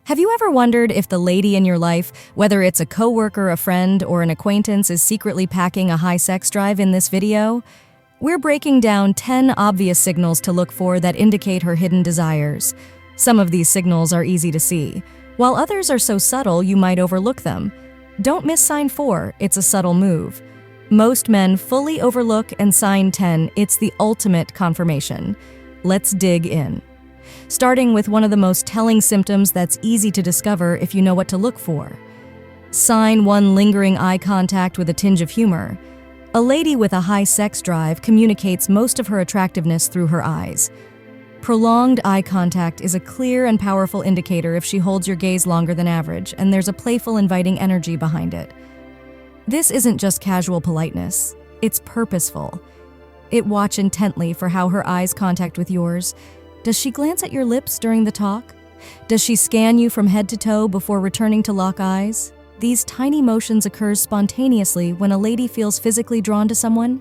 Have you ever wondered if the lady in your life, whether it's a coworker, a friend, or an acquaintance, is secretly packing a high sex drive in this video? We're breaking down 10 obvious signals to look for that indicate her hidden desires. Some of these signals are easy to see, while others are so subtle you might overlook them. Don't miss sign 4, it's a subtle move. Most men fully overlook, and sign 10, it's the ultimate confirmation. Let's dig in. Starting with one of the most telling symptoms that's easy to discover if you know what to look for. Sign 1, lingering eye contact with a tinge of humor. A lady with a high sex drive communicates most of her attractiveness through her eyes. Prolonged eye contact is a clear and powerful indicator if she holds your gaze longer than average, and there's a playful, inviting energy behind it. This isn't just casual politeness, it's purposeful. Watch intently for how her eyes contact with yours. Does she glance at your lips during the talk? Does she scan you from head to toe before returning to lock eyes? These tiny motions occur spontaneously when a lady feels physically drawn to someone.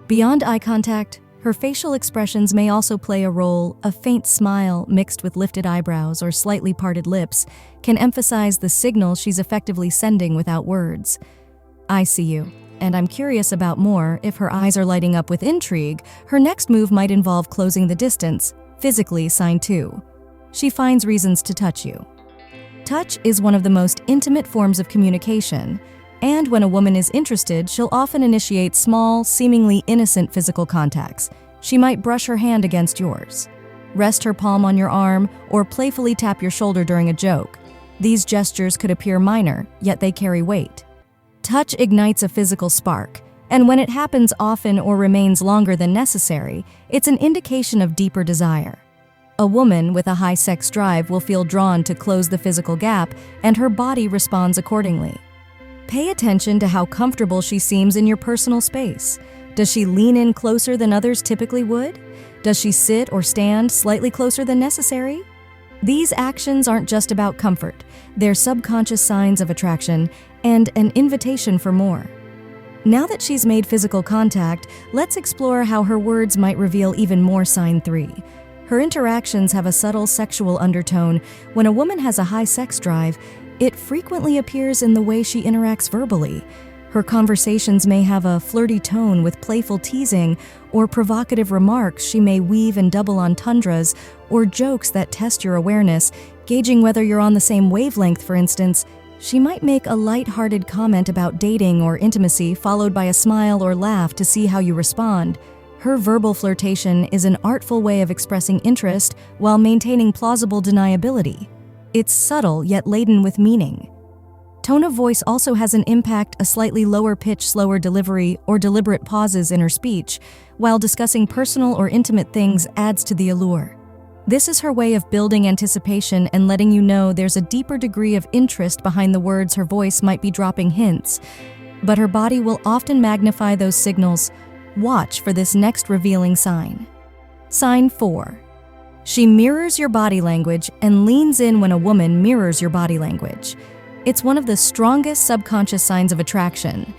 Beyond eye contact, her facial expressions may also play a role. A faint smile mixed with lifted eyebrows or slightly parted lips can emphasize the signal she's effectively sending without words. I see you, and I'm curious about more. If her eyes are lighting up with intrigue, her next move might involve closing the distance. Physically, sign 2. She finds reasons to touch you. Touch is one of the most intimate forms of communication, and when a woman is interested, she'll often initiate small, seemingly innocent physical contacts. She might brush her hand against yours, rest her palm on your arm, or playfully tap your shoulder during a joke. These gestures could appear minor, yet they carry weight. Touch ignites a physical spark, and when it happens often or remains longer than necessary, it's an indication of deeper desire. A woman with a high sex drive will feel drawn to close the physical gap, and her body responds accordingly. Pay attention to how comfortable she seems in your personal space. Does she lean in closer than others typically would? Does she sit or stand slightly closer than necessary? These actions aren't just about comfort, they're subconscious signs of attraction and an invitation for more. Now that she's made physical contact, let's explore how her words might reveal even more. Sign 3. Her interactions have a subtle sexual undertone. When a woman has a high sex drive, it frequently appears in the way she interacts verbally. Her conversations may have a flirty tone with playful teasing or provocative remarks. She may weave and double entendres or jokes that test your awareness, gauging whether you're on the same wavelength. For instance, she might make a light-hearted comment about dating or intimacy, followed by a smile or laugh to see how you respond. Her verbal flirtation is an artful way of expressing interest while maintaining plausible deniability. It's subtle yet laden with meaning. Tone of voice also has an impact. A slightly lower pitch, slower delivery, or deliberate pauses in her speech while discussing personal or intimate things adds to the allure. This is her way of building anticipation and letting you know there's a deeper degree of interest behind the words. Her voice might be dropping hints, but her body will often magnify those signals. Watch for this next revealing sign. Sign 4. She mirrors your body language and leans in. When a woman mirrors your body language, it's one of the strongest subconscious signs of attraction.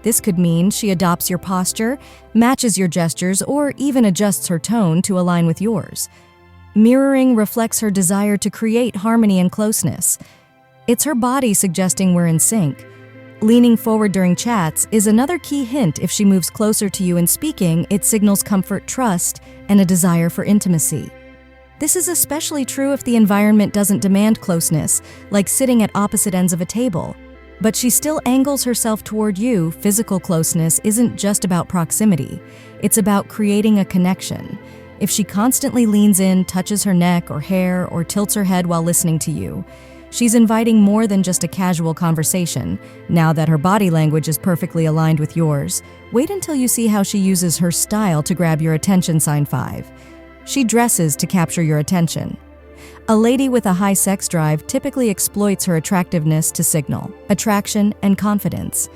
This could mean she adopts your posture, matches your gestures, or even adjusts her tone to align with yours. Mirroring reflects her desire to create harmony and closeness. It's her body suggesting we're in sync. Leaning forward during chats is another key hint. If she moves closer to you in speaking, it signals comfort, trust, and a desire for intimacy. This is especially true if the environment doesn't demand closeness, like sitting at opposite ends of a table. But she still angles herself toward you. Physical closeness isn't just about proximity, it's about creating a connection. If she constantly leans in, touches her neck or hair, or tilts her head while listening to you, she's inviting more than just a casual conversation. Now that her body language is perfectly aligned with yours, wait until you see how she uses her style to grab your attention. Sign 5. She dresses to capture your attention. A lady with a high sex drive typically exploits her attractiveness to signal attraction and confidence.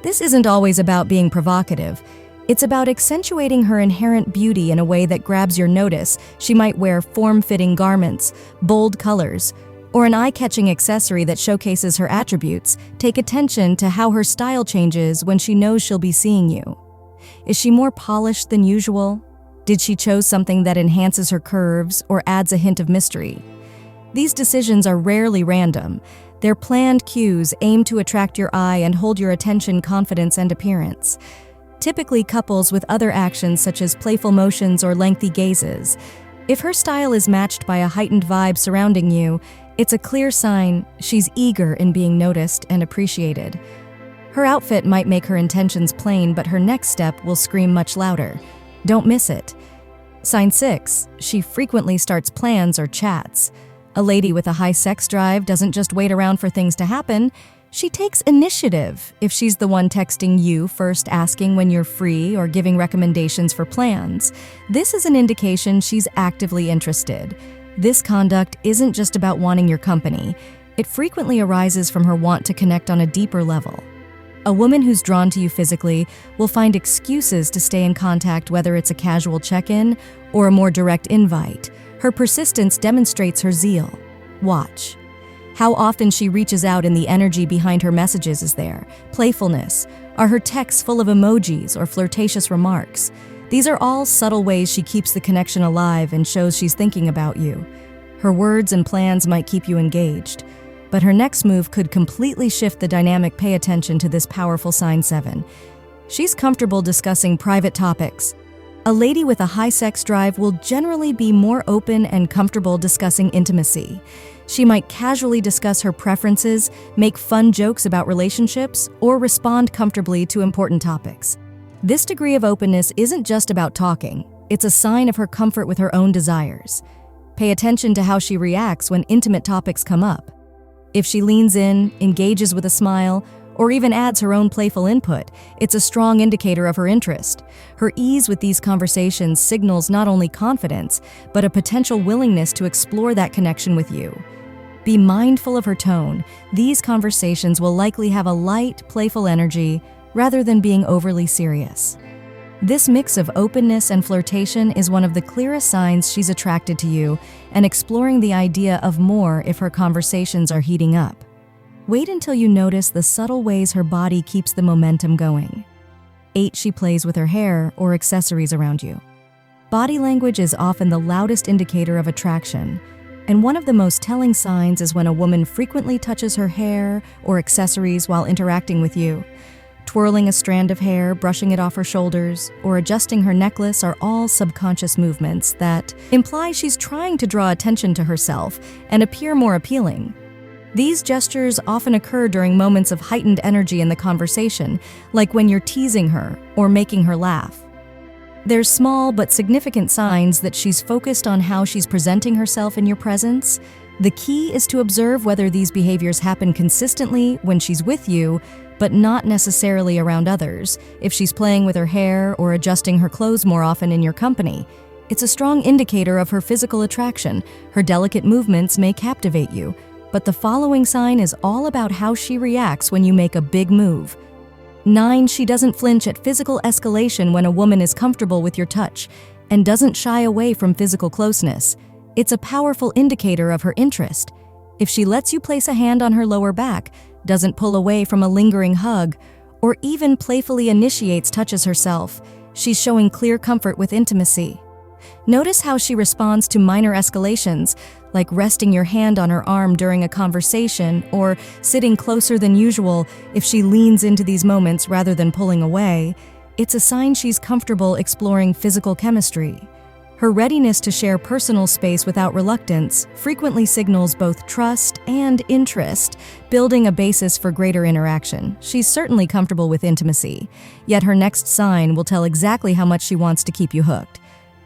This isn't always about being provocative. It's about accentuating her inherent beauty in a way that grabs your notice. She might wear form-fitting garments, bold colors, or an eye-catching accessory that showcases her attributes. Take attention to how her style changes when she knows she'll be seeing you. Is she more polished than usual? Did she choose something that enhances her curves or adds a hint of mystery? These decisions are rarely random. They're planned cues aimed to attract your eye and hold your attention, confidence, and appearance. Typically couples with other actions such as playful motions or lengthy gazes. If her style is matched by a heightened vibe surrounding you, it's a clear sign she's eager in being noticed and appreciated. Her outfit might make her intentions plain, but her next step will scream much louder. Don't miss it. Sign 6. She frequently starts plans or chats. A lady with a high sex drive doesn't just wait around for things to happen. She takes initiative if she's the one texting you first, asking when you're free, or giving recommendations for plans. This is an indication she's actively interested. This conduct isn't just about wanting your company. It frequently arises from her want to connect on a deeper level. A woman who's drawn to you physically will find excuses to stay in contact, whether it's a casual check-in or a more direct invite. Her persistence demonstrates her zeal. Watch how often she reaches out, and the energy behind her messages is there. Playfulness. Are her texts full of emojis or flirtatious remarks? These are all subtle ways she keeps the connection alive and shows she's thinking about you. Her words and plans might keep you engaged, but her next move could completely shift the dynamic. Pay attention to this powerful sign 7. She's comfortable discussing private topics. A lady with a high sex drive will generally be more open and comfortable discussing intimacy. She might casually discuss her preferences, make fun jokes about relationships, or respond comfortably to important topics. This degree of openness isn't just about talking. It's a sign of her comfort with her own desires. Pay attention to how she reacts when intimate topics come up. If she leans in, engages with a smile, or even adds her own playful input, it's a strong indicator of her interest. Her ease with these conversations signals not only confidence, but a potential willingness to explore that connection with you. Be mindful of her tone. These conversations will likely have a light, playful energy rather than being overly serious. This mix of openness and flirtation is one of the clearest signs she's attracted to you and exploring the idea of more if her conversations are heating up. Wait until you notice the subtle ways her body keeps the momentum going. 8. She plays with her hair or accessories around you. Body language is often the loudest indicator of attraction, and one of the most telling signs is when a woman frequently touches her hair or accessories while interacting with you. Twirling a strand of hair, brushing it off her shoulders, or adjusting her necklace are all subconscious movements that imply she's trying to draw attention to herself and appear more appealing. These gestures often occur during moments of heightened energy in the conversation, like when you're teasing her or making her laugh. There's small but significant signs that she's focused on how she's presenting herself in your presence. The key is to observe whether these behaviors happen consistently when she's with you, but not necessarily around others. If she's playing with her hair or adjusting her clothes more often in your company, it's a strong indicator of her physical attraction. Her delicate movements may captivate you, but the following sign is all about how she reacts when you make a big move. 9. She doesn't flinch at physical escalation when a woman is comfortable with your touch and doesn't shy away from physical closeness. It's a powerful indicator of her interest. If she lets you place a hand on her lower back, doesn't pull away from a lingering hug, or even playfully initiates touches herself, she's showing clear comfort with intimacy. Notice how she responds to minor escalations, like resting your hand on her arm during a conversation or sitting closer than usual. If she leans into these moments rather than pulling away, it's a sign she's comfortable exploring physical chemistry. Her readiness to share personal space without reluctance frequently signals both trust and interest, building a basis for greater interaction. She's certainly comfortable with intimacy, yet her next sign will tell exactly how much she wants to keep you hooked.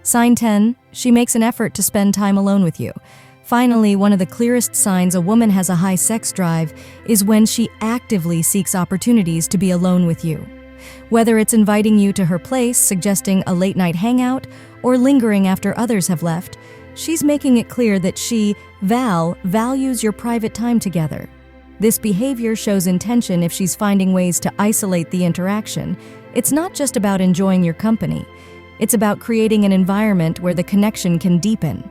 Sign 10, she makes an effort to spend time alone with you. Finally, one of the clearest signs a woman has a high sex drive is when she actively seeks opportunities to be alone with you. Whether it's inviting you to her place, suggesting a late-night hangout, or lingering after others have left, she's making it clear that she, values your private time together. This behavior shows intention if she's finding ways to isolate the interaction. It's not just about enjoying your company. It's about creating an environment where the connection can deepen.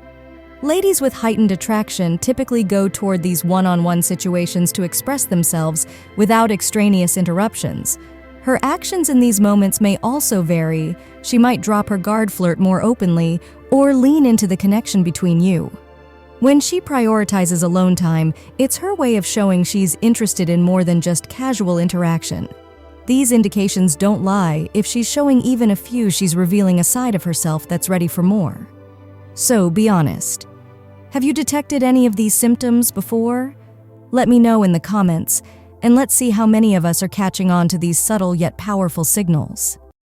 Ladies with heightened attraction typically go toward these one-on-one situations to express themselves without extraneous interruptions. Her actions in these moments may also vary. She might drop her guard, flirt more openly, or lean into the connection between you. When she prioritizes alone time, it's her way of showing she's interested in more than just casual interaction. These indications don't lie. If she's showing even a few, she's revealing a side of herself that's ready for more. So, be honest. Have you detected any of these symptoms before? Let me know in the comments, and let's see how many of us are catching on to these subtle yet powerful signals.